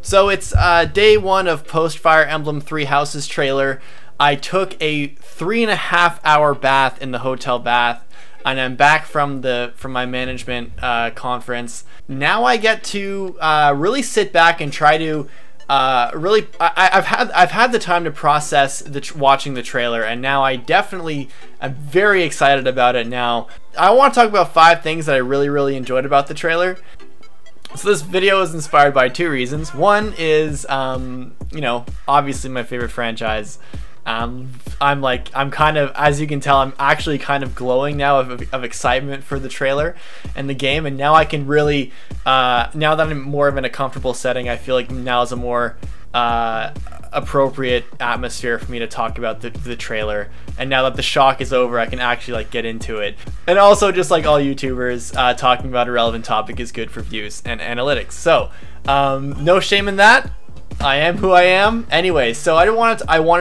So it's day one of post Fire Emblem Three Houses trailer. I took a 3.5 hour bath in the hotel bath, and I'm back from my management conference. Now I get to really sit back and try to I've had the time to process watching the trailer, and now I definitely am very excited about it now. I want to talk about 5 things that I really enjoyed about the trailer. So this video is inspired by 2 reasons. One is, you know, obviously my favorite franchise. I'm kind of, as you can tell, I'm actually kind of glowing now of excitement for the trailer and the game, and now I can really, now that I'm more of in a comfortable setting, I feel like now is a more appropriate atmosphere for me to talk about the trailer. And now that the shock is over, I can actually like get into it. And also, just like all YouTubers, talking about a relevant topic is good for views and analytics. So no shame in that. I am who I am. Anyway, so I want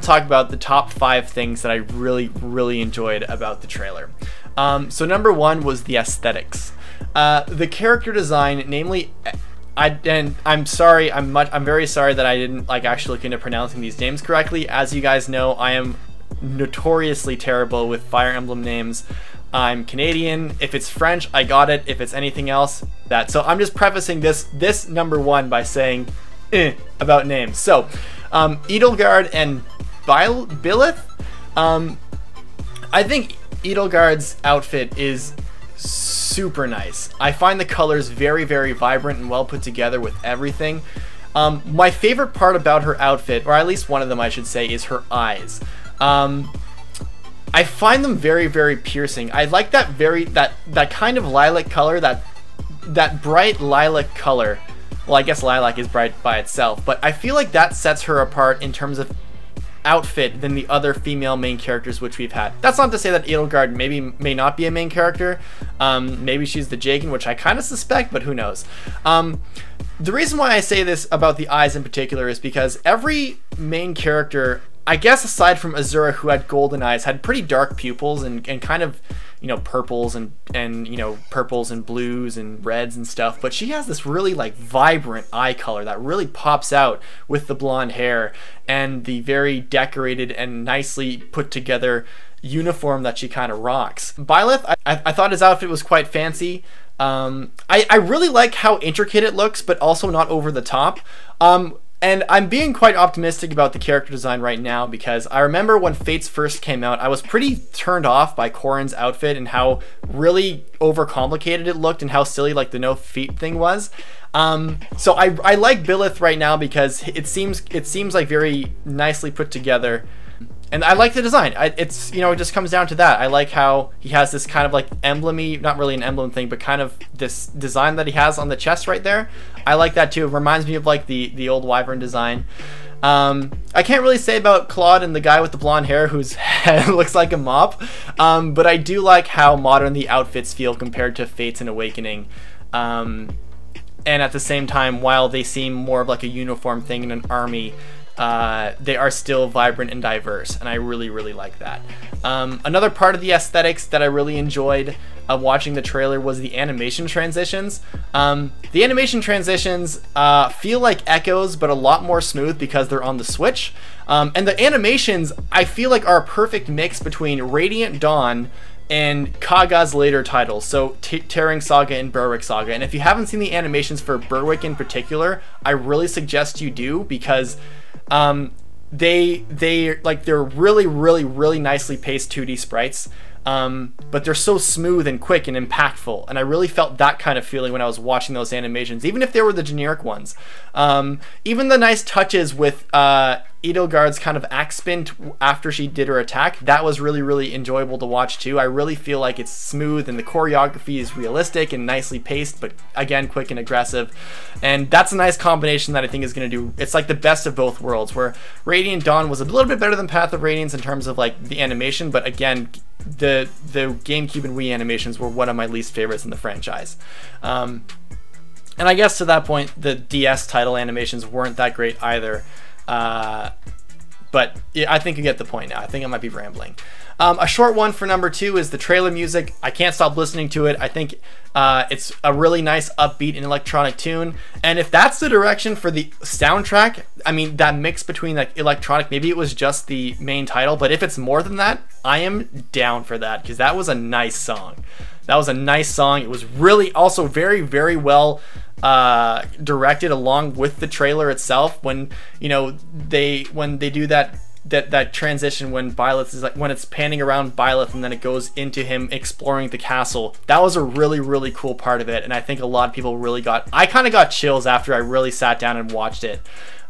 to talk about the top 5 things that I really enjoyed about the trailer. So number 1 was the aesthetics. The character design, namely, I'm sorry, I'm very sorry that I didn't like actually look into pronouncing these names correctly. As you guys know, I am notoriously terrible with Fire Emblem names. I'm Canadian. If it's French, I got it. If it's anything else, that. So I'm just prefacing this number 1 by saying about names. So Edelgard and Byleth. I think Edelgard's outfit is super nice. I find the colors very vibrant and well put together with everything. My favorite part about her outfit, or at least one of them I should say, is her eyes. I find them very piercing. I like that kind of lilac color, that bright lilac color. Well, I guess lilac is bright by itself, but I feel like that sets her apart in terms of outfit than the other female main characters which we've had. That's not to say that Edelgard may not be a main character. Maybe she's the Jagan, which I kind of suspect, but who knows. The reason why I say this about the eyes in particular is because every main character, I guess aside from Azura, who had golden eyes, had pretty dark pupils and kind of, you know, purples and you know, purples and blues and reds and stuff, but she has this really like vibrant eye color that really pops out with the blonde hair and the very decorated and nicely put together uniform that she kind of rocks. Byleth, I thought his outfit was quite fancy. I really like how intricate it looks, but also not over the top. And I'm being quite optimistic about the character design right now, because I remember when Fates first came out, I was pretty turned off by Corrin's outfit and how really overcomplicated it looked and how silly like the no feet thing was. So I like Byleth right now because it seems like very nicely put together. And I like the design. It's, you know, it just comes down to that. I like how he has this kind of like emblem-y, not really an emblem thing, but kind of this design that he has on the chest right there. I like that too. It reminds me of like the old Wyvern design. I can't really say about Claude and the guy with the blonde hair whose head looks like a mop, but I do like how modern the outfits feel compared to Fates and Awakening. And at the same time, while they seem more of like a uniform thing in an army, they are still vibrant and diverse, and I really like that. Another part of the aesthetics that I really enjoyed watching the trailer was the animation transitions. The animation transitions feel like Echoes, but a lot more smooth because they're on the Switch. And the animations, I feel like, are a perfect mix between Radiant Dawn and Kaga's later titles, so Tearing Saga and Berwick Saga. And if you haven't seen the animations for Berwick in particular, I really suggest you do, because they're really nicely paced 2D sprites, but they're so smooth and quick and impactful, and I really felt that kind of feeling when I was watching those animations, even if they were the generic ones. Even the nice touches with Edelgard's kind of axe spin after she did her attack, that was really enjoyable to watch too. I really feel like it's smooth and the choreography is realistic and nicely paced, but again, quick and aggressive. And that's a nice combination that I think is going to do, it's like the best of both worlds, where Radiant Dawn was a little bit better than Path of Radiance in terms of like the animation, but again, the GameCube and Wii animations were one of my least favorites in the franchise. And I guess to that point, the DS title animations weren't that great either. But but I think you get the point now. I think I might be rambling. A short one for number 2 is the trailer music. I can't stop listening to it. I think it's a really nice upbeat and electronic tune. And if that's the direction for the soundtrack, I mean, that mix between like electronic, maybe it was just the main title, but if it's more than that, I am down for that, because that was a nice song. That was a nice song. It was really also very, very well directed along with the trailer itself. When, you know, when they do that transition, when Byleth is like, when it's panning around Byleth and then it goes into him exploring the castle, that was a really, really cool part of it. And I think a lot of people really I kind of got chills after I really sat down and watched it.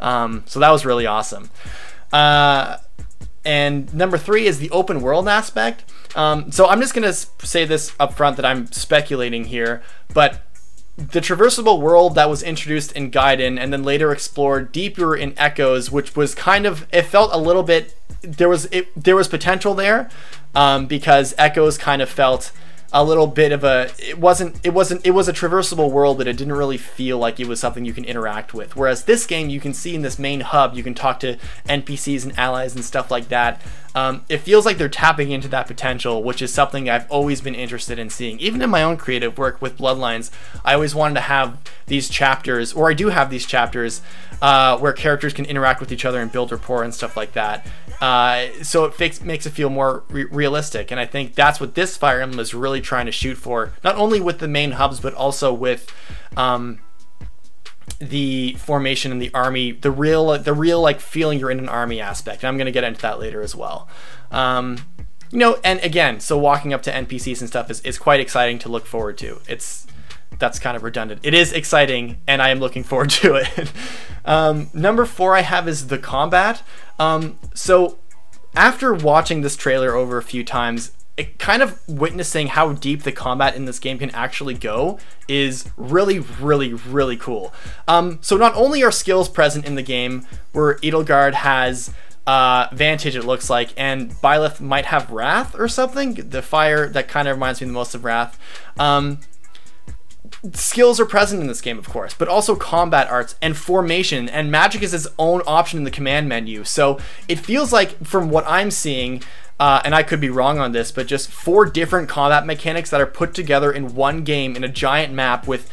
So that was really awesome. And number 3 is the open world aspect. So I'm just gonna say this up front that I'm speculating here, but the traversable world that was introduced in Gaiden and then later explored deeper in Echoes, which was kind of, it felt a little bit, there was potential there, because Echoes kind of felt a little bit of a, it was a traversable world, but it didn't really feel like it was something you can interact with. Whereas this game, you can see in this main hub, you can talk to NPCs and allies and stuff like that. It feels like they're tapping into that potential, which is something I've always been interested in seeing. Even in my own creative work with Bloodlines, I always wanted to have these chapters, or I do have these chapters, where characters can interact with each other and build rapport and stuff like that. So it makes it feel more realistic, and I think that's what this Fire Emblem is really trying to shoot for, not only with the main hubs, but also with the formation and the army, the real like feeling you're in an army aspect. And I'm going to get into that later as well. You know, and again, so walking up to NPCs and stuff is quite exciting to look forward to. That's kind of redundant. It is exciting, and I am looking forward to it. Number 4 I have is the combat. So after watching this trailer over a few times, it kind of witnessing how deep the combat in this game can actually go is really, really, really cool. So not only are skills present in the game, where Edelgard has Vantage, it looks like, and Byleth might have Wrath or something, the fire that kind of reminds me the most of Wrath. Skills are present in this game, of course, but also combat arts and formation, and magic is its own option in the command menu. So it feels like, from what I'm seeing, and I could be wrong on this, but just 4 different combat mechanics that are put together in one game in a giant map with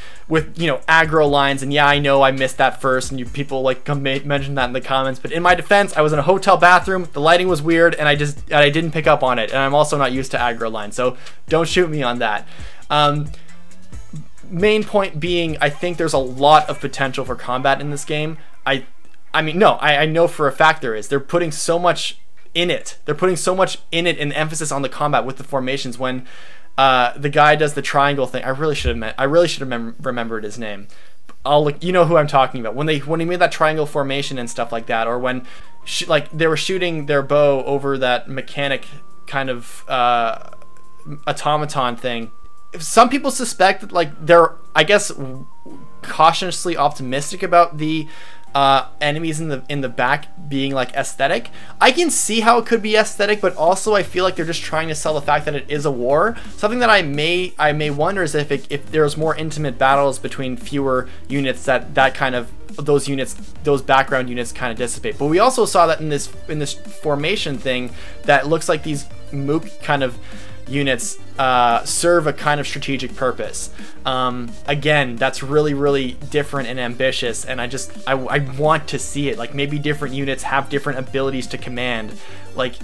you know, aggro lines. And yeah, I know I missed that first, and people like mention that in the comments, but in my defense, I was in a hotel bathroom, the lighting was weird, and I didn't pick up on it, and I'm also not used to aggro lines, so don't shoot me on that. Main point being, I think there's a lot of potential for combat in this game. I know for a fact there is. They're putting so much in it. They're putting so much in it, and emphasis on the combat with the formations. When the guy does the triangle thing, I really should have remembered his name. You know who I'm talking about. When he made that triangle formation and stuff like that, or when like they were shooting their bow over that mechanic kind of automaton thing. Some people suspect that, like, they're, I guess, cautiously optimistic about the enemies in the back being like aesthetic. I can see how it could be aesthetic, but also I feel like they're just trying to sell the fact that it is a war. Something that I may wonder is if there's more intimate battles between fewer units, that kind of those background units kind of dissipate. But we also saw that in this formation thing, that looks like these mook kind of units serve a kind of strategic purpose. Again, that's really, really different and ambitious, and I want to see it. Like, maybe different units have different abilities to command. Like,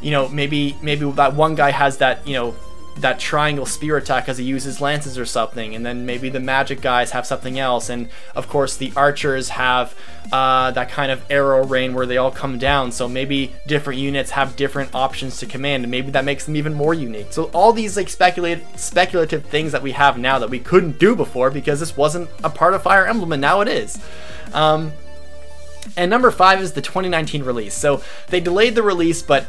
you know, maybe that one guy has that, you know, that triangle spear attack because he uses lances or something, and then maybe the magic guys have something else, and of course the archers have that kind of arrow rain where they all come down. So maybe different units have different options to command, and maybe that makes them even more unique. So all these like speculative things that we have now that we couldn't do before because this wasn't a part of Fire Emblem, and now it is. And number 5 is the 2019 release. So they delayed the release, but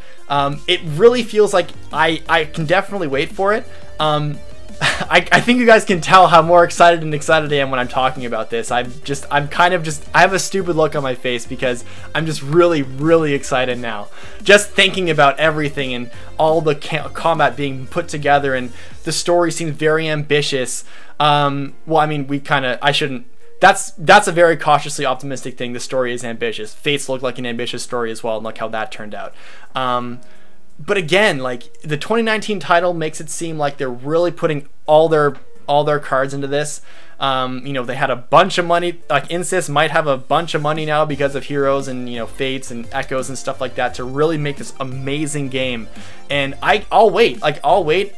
it really feels like I can definitely wait for it. I think you guys can tell how more excited I am when I'm talking about this. I have a stupid look on my face because I'm just really, really excited now. Just thinking about everything and all the combat being put together, and the story seems very ambitious. Well, I mean, that's a very cautiously optimistic thing. The story is ambitious. Fates looked like an ambitious story as well, and look how that turned out. But again, like, the 2019 title makes it seem like they're really putting all their cards into this. You know, they had a bunch of money. Like, Insys might have a bunch of money now because of Heroes and, you know, Fates and Echoes and stuff like that to really make this amazing game. And I'll wait. Like, I'll wait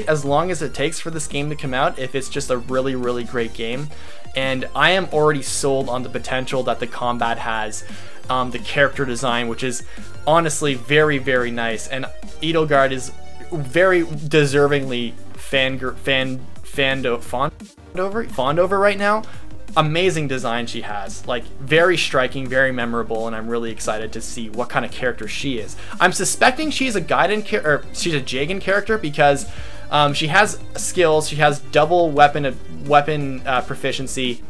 as long as it takes for this game to come out if it's just a really, really great game. And I am already sold on the potential that the combat has, the character design, which is honestly very, very nice. And Edelgard is very deservingly fawned over right now. Amazing design she has, like, very striking, very memorable, and I'm really excited to see what kind of character she is. I'm suspecting she's a she's a Jagan character because she has skills. She has double weapon proficiency.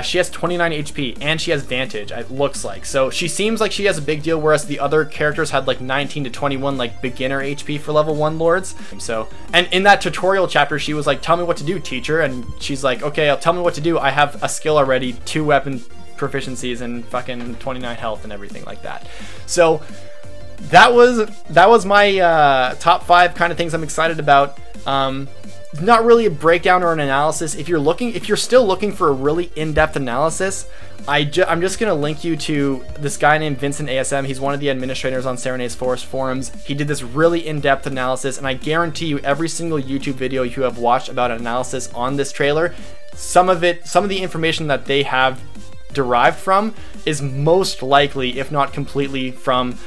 She has 29 HP and she has Vantage, it looks like. So she seems like she has a big deal, whereas the other characters had like 19 to 21 like beginner HP for level 1 lords. So, and in that tutorial chapter, she was like, tell me what to do, teacher. And she's like, okay, tell me what to do. I have a skill already, 2 weapon proficiencies and fucking 29 health and everything like that. So that was my top 5 kind of things I'm excited about. Not really a breakdown or an analysis. If you're still looking for a really in-depth analysis, I'm just gonna link you to this guy named Vincent ASM. He's one of the administrators on Serenade's Forest forums. He did this really in-depth analysis, and I guarantee you every single YouTube video you have watched about an analysis on this trailer, some of the information that they have derived from is most likely, if not completely, from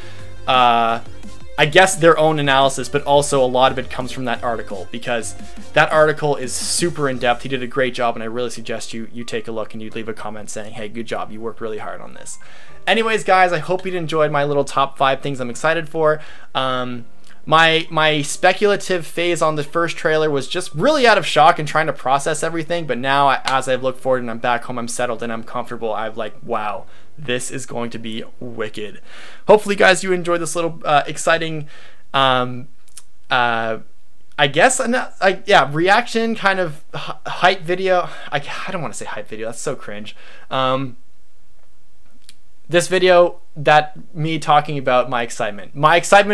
I guess their own analysis, but also a lot of it comes from that article, because that article is super in-depth. He did a great job, and I really suggest you take a look and you leave a comment saying, hey, good job, you worked really hard on this. Anyways, guys, I hope you enjoyed my little top 5 things I'm excited for. My speculative phase on the first trailer was just really out of shock and trying to process everything, but now as I've looked forward and I'm back home, I'm settled and I'm comfortable, I'm like, wow, this is going to be wicked. Hopefully, guys, you enjoyed this little exciting, I guess, yeah, reaction kind of hype video. I don't want to say hype video. That's so cringe. This video, that me talking about my excitement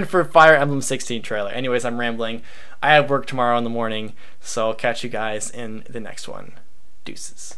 for Fire Emblem 16 trailer. Anyways, I'm rambling. I have work tomorrow in the morning, so I'll catch you guys in the next one. Deuces.